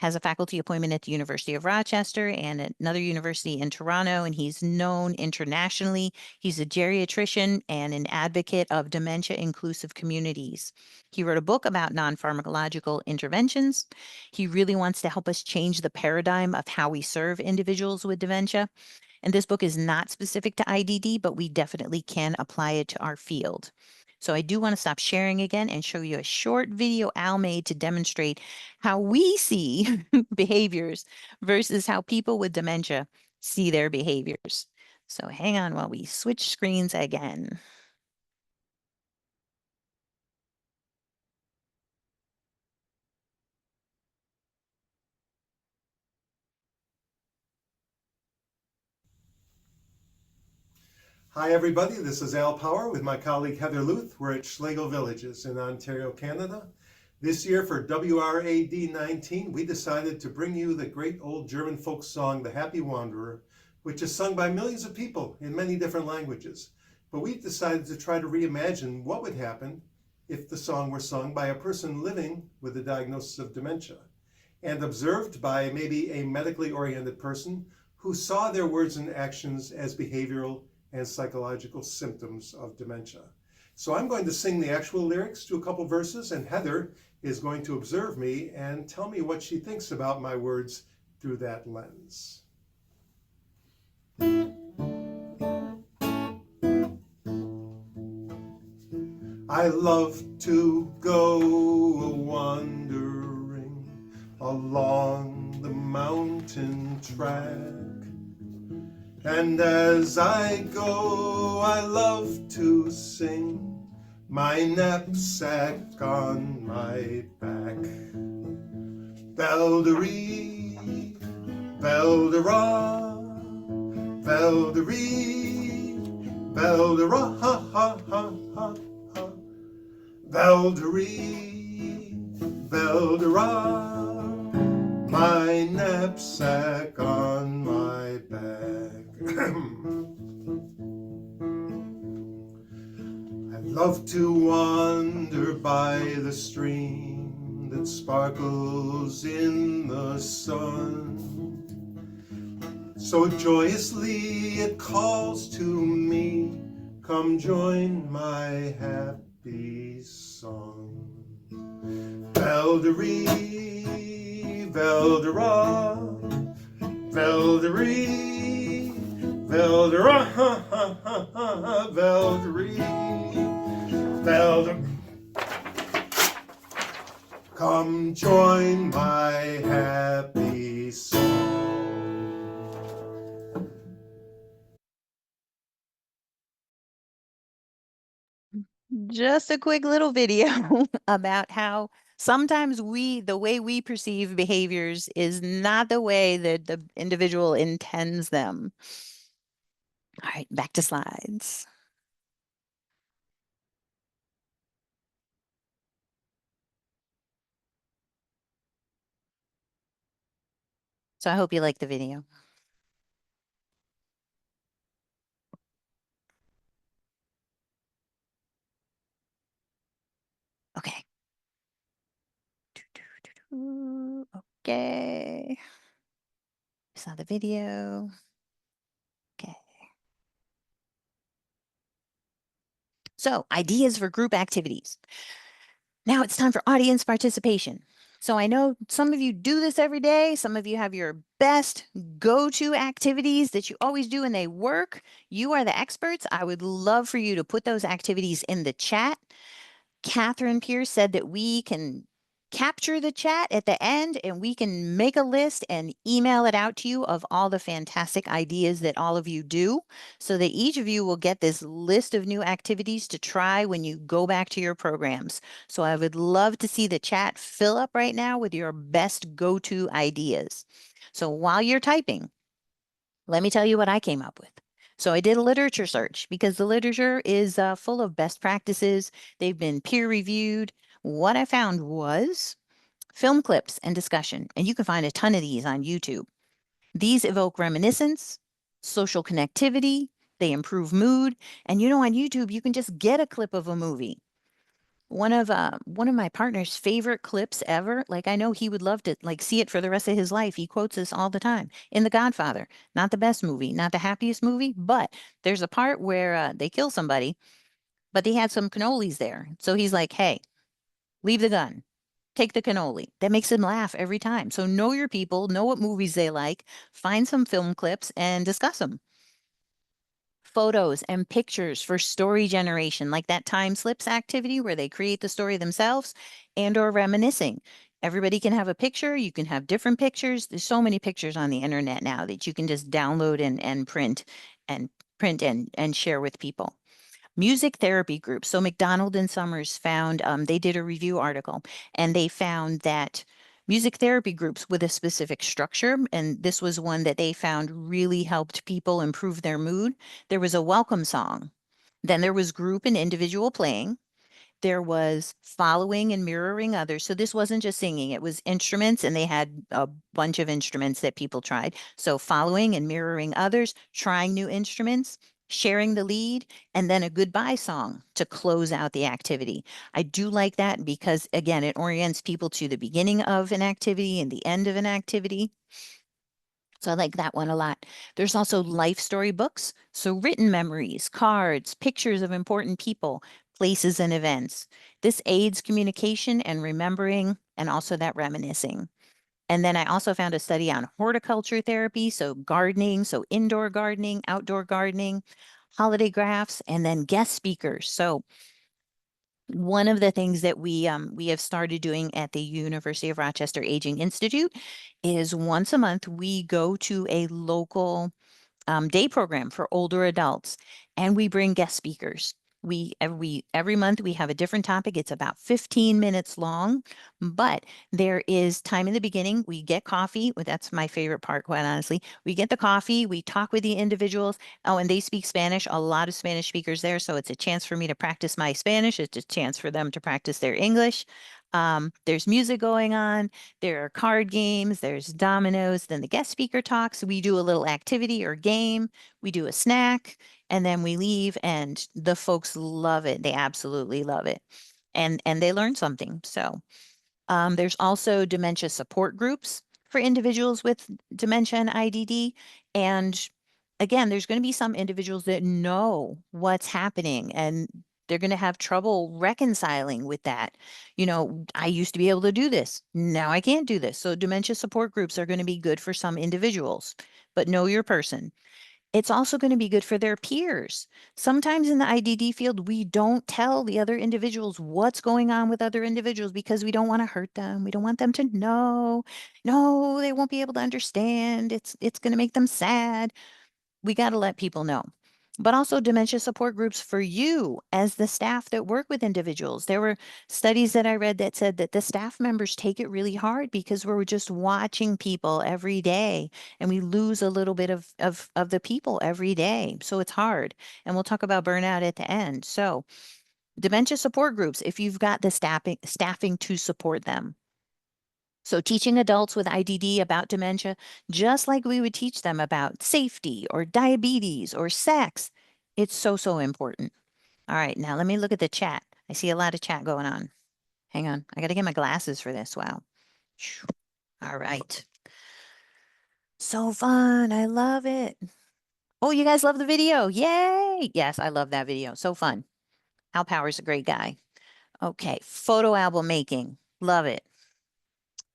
has a faculty appointment at the University of Rochester and at another university in Toronto, and he's known internationally. He's a geriatrician and an advocate of dementia-inclusive communities. He wrote a book about non-pharmacological interventions. He really wants to help us change the paradigm of how we serve individuals with dementia. And this book is not specific to IDD, but we definitely can apply it to our field. So I do want to stop sharing again and show you a short video Al made to demonstrate how we see behaviors versus how people with dementia see their behaviors. So hang on while we switch screens again. Hi everybody, this is Al Power with my colleague Heather Luth. We're at Schlegel Villages in Ontario, Canada. This year for WRAD 19, we decided to bring you the great old German folk song, The Happy Wanderer, which is sung by millions of people in many different languages. But we decided to try to reimagine what would happen if the song were sung by a person living with a diagnosis of dementia and observed by maybe a medically oriented person who saw their words and actions as behavioral and psychological symptoms of dementia. So I'm going to sing the actual lyrics to a couple verses, and Heather is going to observe me and tell me what she thinks about my words through that lens. I love to go wandering along the mountain track. And as I go, I love to sing my knapsack on my back. Belderie, Beldera, Belderie, Beldera, ha ha ha ha ha. Belderie, Beldera, my knapsack on my back. I love to wander by the stream that sparkles in the sun. So joyously it calls to me, come join my happy song. Belderie, Beldera, Belderie, Beldera, ha ha ha ha, Belderie, Belder. Come join my happy song. Just a quick little video about how sometimes the way we perceive behaviors is not the way that the individual intends them. All right, back to slides. So I hope you like the video. Okay. Okay. Saw the video. Okay. So, ideas for group activities. Now it's time for audience participation. So I know some of you do this every day. Some of you have your best go-to activities that you always do and they work. You are the experts. I would love for you to put those activities in the chat. Catherine Pierce said that we can capture the chat at the end and we can make a list and email it out to you of all the fantastic ideas that all of you do so that each of you will get this list of new activities to try when you go back to your programs. So I would love to see the chat fill up right now with your best go-to ideas. So while you're typing, let me tell you what I came up with. So I did a literature search because the literature is full of best practices. They've been peer reviewed. What I found was film clips and discussion, and you can find a ton of these on YouTube. These evoke reminiscence, social connectivity, they improve mood, and on YouTube you can just get a clip of a movie. One of my partner's favorite clips ever, like I know he would love to like see it for the rest of his life. He quotes this all the time in The Godfather. Not the best movie, not the happiest movie, but there's a part where they kill somebody, but they had some cannolis there. So he's like, "Hey, leave the gun. Take the cannoli." That makes him laugh every time. So know your people, know what movies they like, find some film clips and discuss them. Photos and pictures for story generation, like that time slips activity where they create the story themselves and or reminiscing. Everybody can have a picture. You can have different pictures. There's so many pictures on the internet now that you can just download and print and share with people. Music therapy groups. So McDonald and Summers found, they did a review article and they found that music therapy groups with a specific structure, and this was one that they found really helped people improve their mood. There was a welcome song. Then there was group and individual playing. There was following and mirroring others. So this wasn't just singing, it was instruments, and they had a bunch of instruments that people tried. So following and mirroring others, trying new instruments, sharing the lead, and then a goodbye song to close out the activity. I do like that because, again, it orients people to the beginning of an activity and the end of an activity. So I like that one a lot. There's also life story books. So written memories, cards, pictures of important people, places, and events. This aids communication and remembering, and also that reminiscing. And then I also found a study on horticulture therapy. So gardening, so indoor gardening, outdoor gardening, holiday crafts, and then guest speakers. So one of the things that we have started doing at the University of Rochester Aging Institute is once a month we go to a local day program for older adults, and we bring guest speakers. Every month we have a different topic. It's about 15 minutes long, but there is time in the beginning. We get coffee. Well, that's my favorite part, quite honestly. We get the coffee, we talk with the individuals. Oh, and they speak Spanish, a lot of Spanish speakers there. So it's a chance for me to practice my Spanish. It's a chance for them to practice their English. There's music going on. There are card games, there's dominoes, then the guest speaker talks. We do a little activity or game, we do a snack, and then we leave, and the folks love it. They absolutely love it. And they learn something. So there's also dementia support groups for individuals with dementia and IDD. And again, there's going to be some individuals that know what's happening and they're going to have trouble reconciling with that. I used to be able to do this. Now I can't do this. So dementia support groups are going to be good for some individuals, but know your person. It's also going to be good for their peers. Sometimes in the IDD field, we don't tell the other individuals what's going on with other individuals because we don't want to hurt them. We don't want them to know. No, they won't be able to understand. It's going to make them sad. We got to let people know. But also dementia support groups for you as the staff that work with individuals. There were studies that I read that said that the staff members take it really hard because we're just watching people every day and we lose a little bit of the people every day. So it's hard. And we'll talk about burnout at the end. So dementia support groups, if you've got the staffing to support them. So teaching adults with IDD about dementia, just like we would teach them about safety or diabetes or sex, it's so, so important. All right, now let me look at the chat. I see a lot of chat going on. Hang on, I got to get my glasses for this. Wow. All right. So fun. I love it. Oh, you guys love the video. Yay. Yes, I love that video. So fun. Al Power's a great guy. Okay, photo album making. Love it.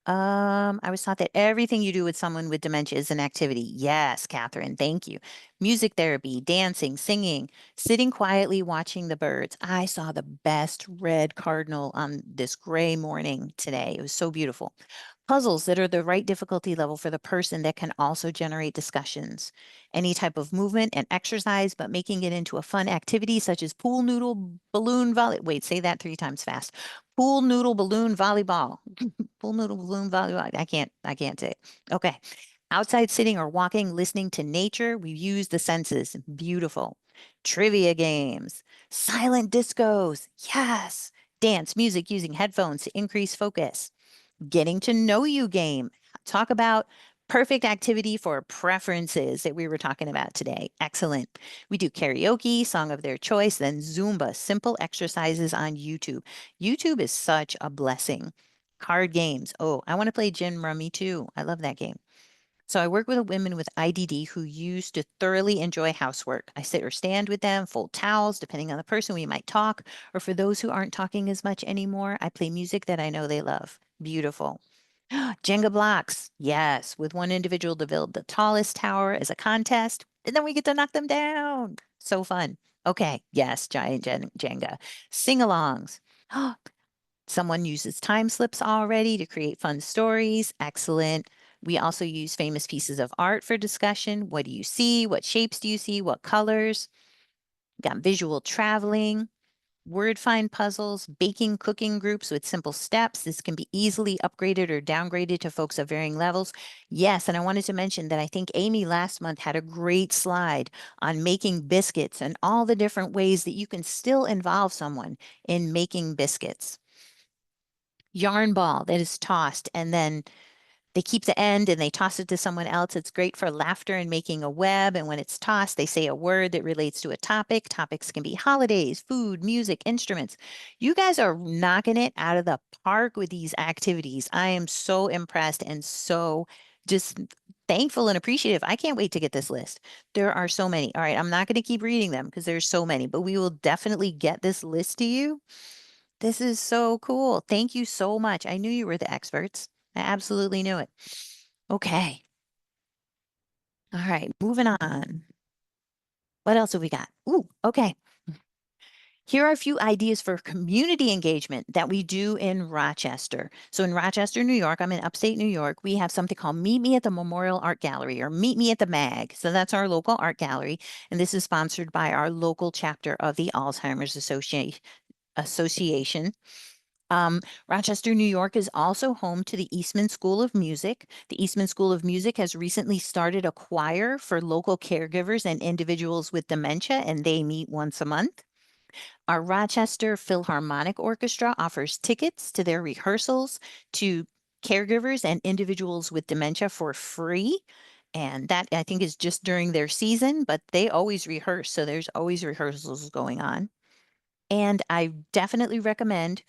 I was taught that everything you do with someone with dementia is an activity. Yes, Catherine, thank you. Music therapy, dancing, singing, sitting quietly watching the birds. I saw the best red cardinal on this gray morning today. It was so beautiful. Puzzles that are the right difficulty level for the person that can also generate discussions. Any type of movement and exercise, but making it into a fun activity such as pool noodle balloon volley. Wait, say that 3 times fast. Pool noodle balloon volleyball. Pool noodle balloon volleyball. I can't say it. Okay. Outside sitting or walking, listening to nature. We use the senses. Beautiful. Trivia games. Silent discos. Yes. Dance, music using headphones to increase focus. Getting to know you game. Talk about perfect activity for preferences that we were talking about today. Excellent. We do karaoke, song of their choice, then Zumba, simple exercises on YouTube. YouTube is such a blessing. Card games. Oh, I want to play Gin Rummy too. I love that game. So I work with women with IDD who used to thoroughly enjoy housework. I sit or stand with them, fold towels, depending on the person, we might talk. Or for those who aren't talking as much anymore, I play music that I know they love. Beautiful. Jenga blocks. Yes, with one individual to build the tallest tower as a contest, and then we get to knock them down. So fun. Okay, yes, giant Jenga. Sing-alongs. Someone uses time slips already to create fun stories. Excellent. We also use famous pieces of art for discussion. What do you see? What shapes do you see? What colors? Got visual traveling, word find puzzles, baking, cooking groups with simple steps. This can be easily upgraded or downgraded to folks of varying levels. Yes, and I wanted to mention that I think Amy last month had a great slide on making biscuits and all the different ways that you can still involve someone in making biscuits. Yarn ball that is tossed and then they keep the end and they toss it to someone else. It's great for laughter and making a web. And when it's tossed, they say a word that relates to a topic. Topics can be holidays, food, music, instruments. You guys are knocking it out of the park with these activities. I am so impressed and so just thankful and appreciative. I can't wait to get this list. There are so many. All right, I'm not going to keep reading them because there's so many, but we will definitely get this list to you. This is so cool. Thank you so much. I knew you were the experts. I absolutely knew it. Okay. All right, moving on. What else have we got? Ooh, okay. Here are a few ideas for community engagement that we do in Rochester. So in Rochester, New York, I'm in upstate New York, we have something called Meet Me at the Memorial Art Gallery or Meet Me at the MAG. So that's our local art gallery. And this is sponsored by our local chapter of the Alzheimer's Association. Rochester, New York is also home to the Eastman School of Music. The Eastman School of Music has recently started a choir for local caregivers and individuals with dementia, and they meet once a month. Our Rochester Philharmonic Orchestra offers tickets to their rehearsals to caregivers and individuals with dementia for free. And that I think is just during their season, but they always rehearse. So there's always rehearsals going on. And I definitely recommend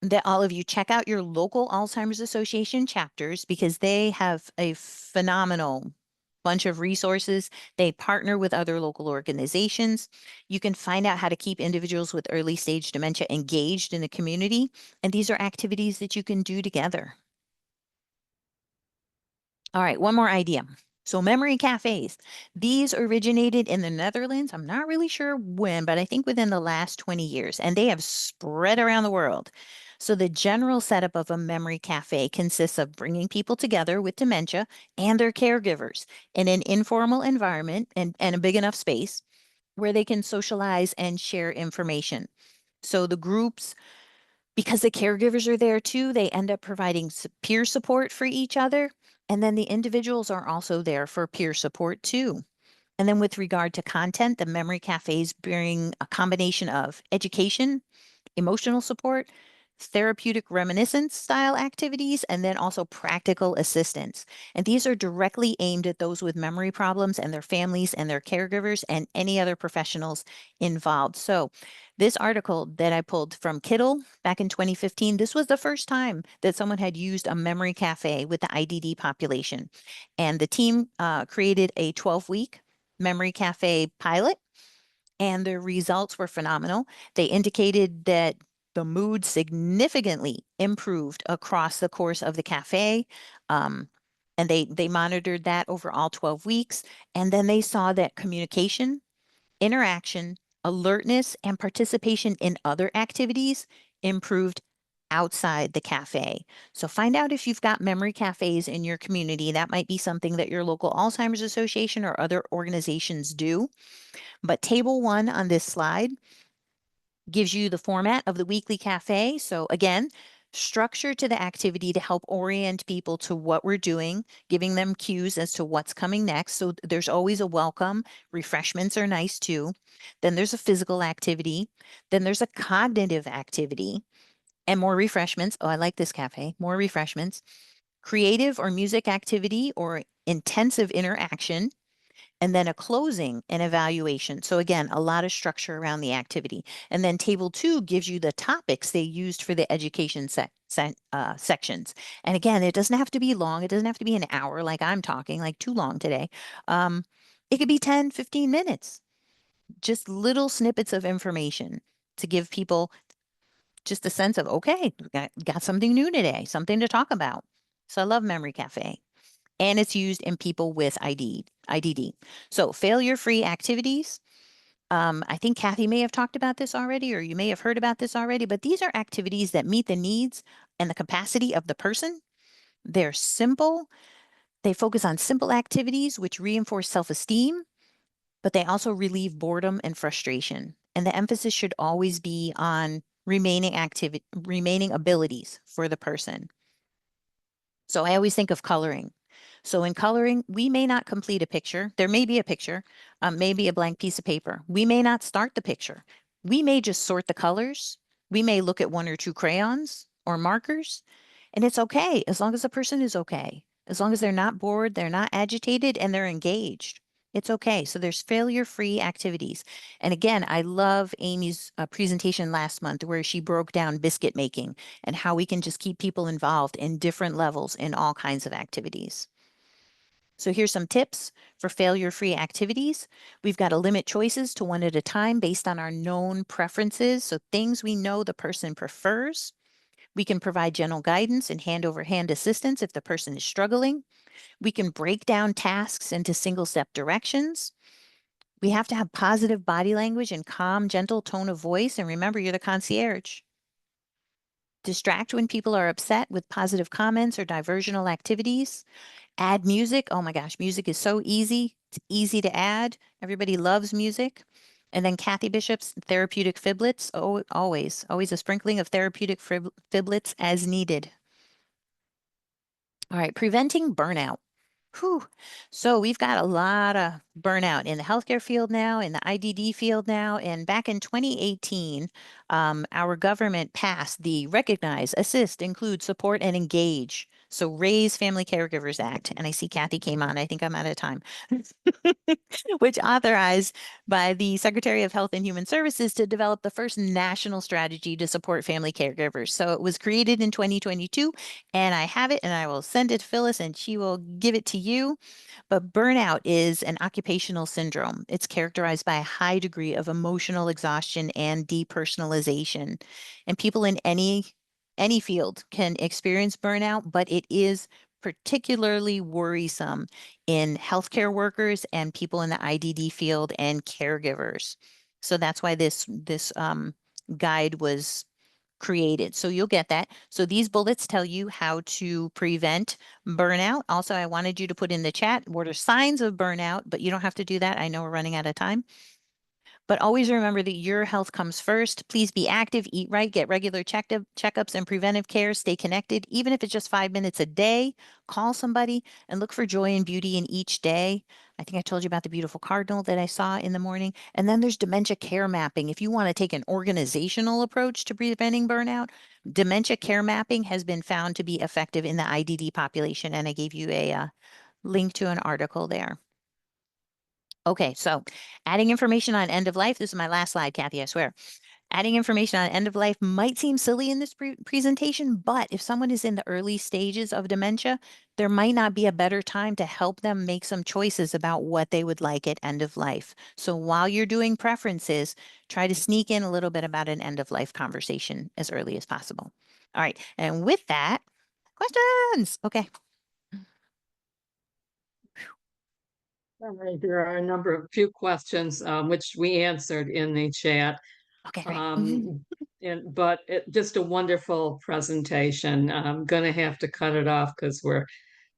that all of you check out your local Alzheimer's Association chapters because they have a phenomenal bunch of resources. They partner with other local organizations. You can find out how to keep individuals with early stage dementia engaged in the community. And these are activities that you can do together. All right, one more idea. So memory cafes, these originated in the Netherlands. I'm not really sure when, but I think within the last 20 years, and they have spread around the world. So the general setup of a memory cafe consists of bringing people together with dementia and their caregivers in an informal environment and a big enough space where they can socialize and share information. So the groups, because the caregivers are there too, they end up providing peer support for each other. And then the individuals are also there for peer support too. And then with regard to content, the memory cafes bring a combination of education, emotional support, therapeutic reminiscence style activities, and then also practical assistance. And these are directly aimed at those with memory problems and their families and their caregivers and any other professionals involved. So this article that I pulled from Kittle back in 2015, this was the first time that someone had used a memory cafe with the IDD population. And the team created a 12-week memory cafe pilot, and the results were phenomenal. They indicated that the mood significantly improved across the course of the cafe. And they monitored that over all 12 weeks. And then they saw that communication, interaction, alertness, and participation in other activities improved outside the cafe. So find out if you've got memory cafes in your community. That might be something that your local Alzheimer's Association or other organizations do. But table 1 on this slide gives you the format of the weekly cafe. So again, structure to the activity to help orient people to what we're doing, giving them cues as to what's coming next. So there's always a welcome. Refreshments are nice too. Then there's a physical activity. Then there's a cognitive activity and more refreshments. Oh, I like this cafe. More refreshments. Creative or music activity or intensive interaction, and then a closing and evaluation. So again, a lot of structure around the activity. And then table 2 gives you the topics they used for the education sections. And again, it doesn't have to be long. It doesn't have to be an hour like I'm talking, like too long today. It could be 10, 15 minutes, just little snippets of information to give people just a sense of, okay, got something new today, something to talk about. So I love Memory Cafe, and it's used in people with IDD. So failure-free activities. I think Kathy may have talked about this already, or you may have heard about this already, but these are activities that meet the needs and the capacity of the person. They're simple. They focus on simple activities which reinforce self-esteem, but they also relieve boredom and frustration. And the emphasis should always be on remaining abilities for the person. So I always think of coloring. So in coloring, we may not complete a picture. There may be a picture, maybe a blank piece of paper. We may not start the picture. We may just sort the colors. We may look at 1 or 2 crayons or markers, and it's okay as long as the person is okay. As long as they're not bored, they're not agitated, and they're engaged. It's okay. So there's failure-free activities. And again, I love Amy's presentation last month where she broke down biscuit making and how we can just keep people involved in different levels in all kinds of activities. So here's some tips for failure-free activities. We've got to limit choices to 1 at a time based on our known preferences. So things we know the person prefers. We can provide general guidance and hand-over-hand assistance if the person is struggling. We can break down tasks into single-step directions. We have to have positive body language and calm, gentle tone of voice. And remember, you're the concierge. Distract when people are upset with positive comments or diversional activities. Add music. Oh my gosh, music is so easy. It's easy to add. Everybody loves music. And then Kathy Bishop's therapeutic fiblets. Oh, always a sprinkling of therapeutic fiblets as needed. All right, preventing burnout. Whew. So we've got a lot of burnout in the healthcare field now, in the IDD field now. And back in 2018, our government passed the Recognize, Assist, Include, Support, and Engage. So Raise Family Caregivers Act. And I see Kathy came on. I think I'm out of time. Which authorized by the Secretary of Health and Human Services to develop the first national strategy to support family caregivers. So it was created in 2022, and I have it, and I will send it to Phyllis, and she will give it to you. But burnout is an occupational syndrome. It's characterized by a high degree of emotional exhaustion and depersonalization. And people in any field can experience burnout, but it is particularly worrisome in healthcare workers and people in the IDD field and caregivers. So that's why this guide was created. So you'll get that. So these bullets tell you how to prevent burnout. Also, I wanted you to put in the chat what are signs of burnout, but you don't have to do that. I know we're running out of time. But always remember that your health comes first. Please be active, eat right, get regular checkups and preventive care, stay connected, even if it's just 5 minutes a day. Call somebody and look for joy and beauty in each day. I think I told you about the beautiful cardinal that I saw in the morning. And then there's dementia care mapping. If you want to take an organizational approach to preventing burnout, dementia care mapping has been found to be effective in the IDD population. And I gave you a link to an article there. Okay, so adding information on end of life. This is my last slide, Kathy, I swear. Adding information on end of life might seem silly in this presentation, but if someone is in the early stages of dementia, there might not be a better time to help them make some choices about what they would like at end of life. So while you're doing preferences, try to sneak in a little bit about an end of life conversation as early as possible. All right, and with that, questions. Okay. All right, there are a few questions which we answered in the chat. Okay, great. But just a wonderful presentation. I'm going to have to cut it off because we're a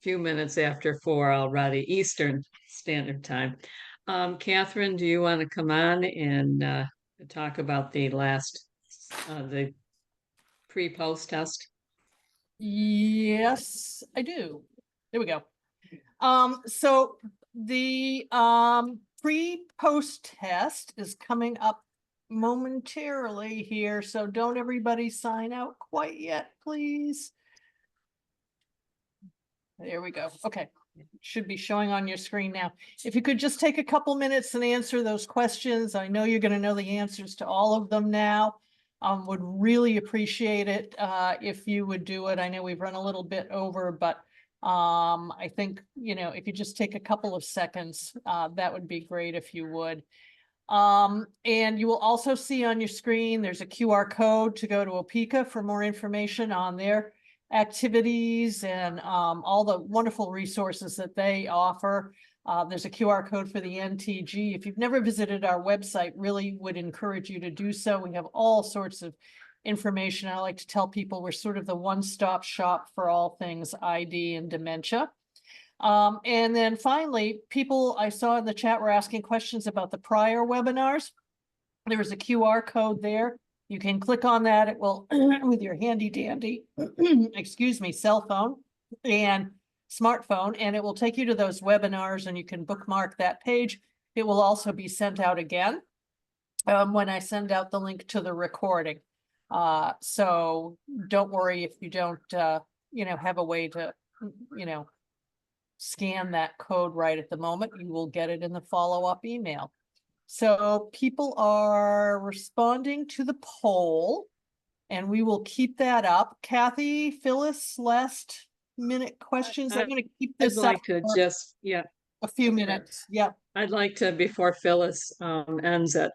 few minutes after 4 already, Eastern Standard Time. Catherine, do you want to come on and talk about the the pre-post test? Yes, I do. There we go. So the pre-post test is coming up momentarily here, so don't everybody sign out quite yet, please. There we go. Okay. Should be showing on your screen now. If you could just take a couple minutes and answer those questions. I know you're going to know the answers to all of them now. Would really appreciate it if you would do it. I know we've run a little bit over, but I think, you know, if you just take a couple of seconds, that would be great if you would. And you will also see on your screen, there's a QR code to go to OPICA for more information on their activities and all the wonderful resources that they offer. There's a QR code for the NTG. If you've never visited our website, really would encourage you to do so. We have all sorts of information. I like to tell people we're sort of the one-stop shop for all things ID and dementia. And then finally, people I saw in the chat were asking questions about the prior webinars. There was a QR code there. You can click on that. It will, with your handy dandy, excuse me, cell phone and smartphone, and it will take you to those webinars and you can bookmark that page. It will also be sent out again when I send out the link to the recording. So don't worry if you don't, you know, have a way to, you know, scan that code right at the moment. You will get it in the follow-up email. So people are responding to the poll and we will keep that up. Kathy, Phyllis, last minute questions. I'm going to keep this I'd like up to for just, a few minutes. Yeah. I'd like to, before Phyllis ends it,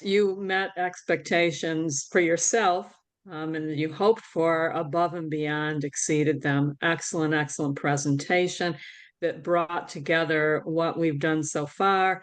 you met expectations for yourself and you hoped for above and beyond, exceeded them. Excellent, excellent presentation that brought together what we've done so far.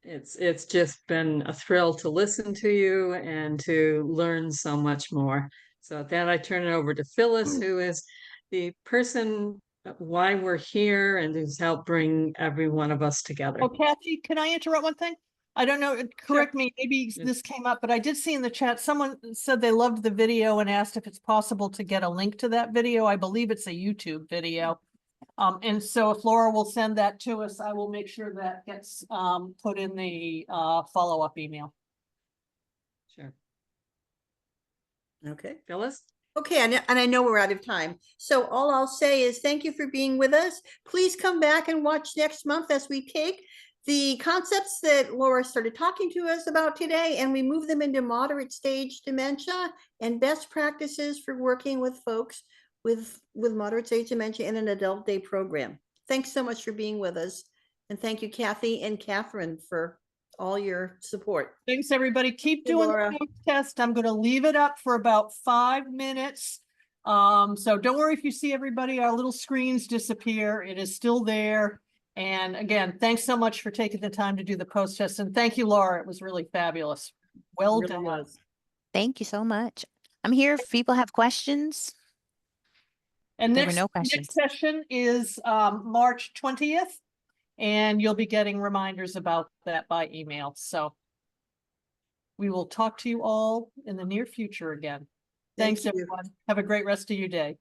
It's just been a thrill to listen to you and to learn so much more. So with that, I turn it over to Phyllis, who is the person why we're here and who's helped bring every one of us together. Oh, Kathy, can I interrupt one thing? I don't know, correct me, maybe this came up, but I did see in the chat, someone said they loved the video and asked if it's possible to get a link to that video. I believe it's a YouTube video. And so if Laura will send that to us, I will make sure that gets put in the follow-up email. Sure. Okay. Phyllis? Okay, and I know we're out of time. So all I'll say is thank you for being with us. Please come back and watch next month as we take the concepts that Laura started talking to us about today and we move them into moderate stage dementia and best practices for working with folks with moderate stage dementia in an adult day program. Thanks so much for being with us. And thank you, Kathy and Catherine, for all your support. Thanks, everybody. Keep Hey, doing Laura. the test. I'm going to leave it up for about 5 minutes. So don't worry if you see everybody, our little screens disappear. It is still there. And again, thanks so much for taking the time to do the post test. And thank you, Laura. It was really fabulous. Well Really done. was. Thank you so much. I'm here if people have questions. And There were next, no questions. next session is March 20th. and you'll be getting reminders about that by email. So we will talk to you all in the near future again. Thank Thanks, you. everyone. Have a great rest of your day.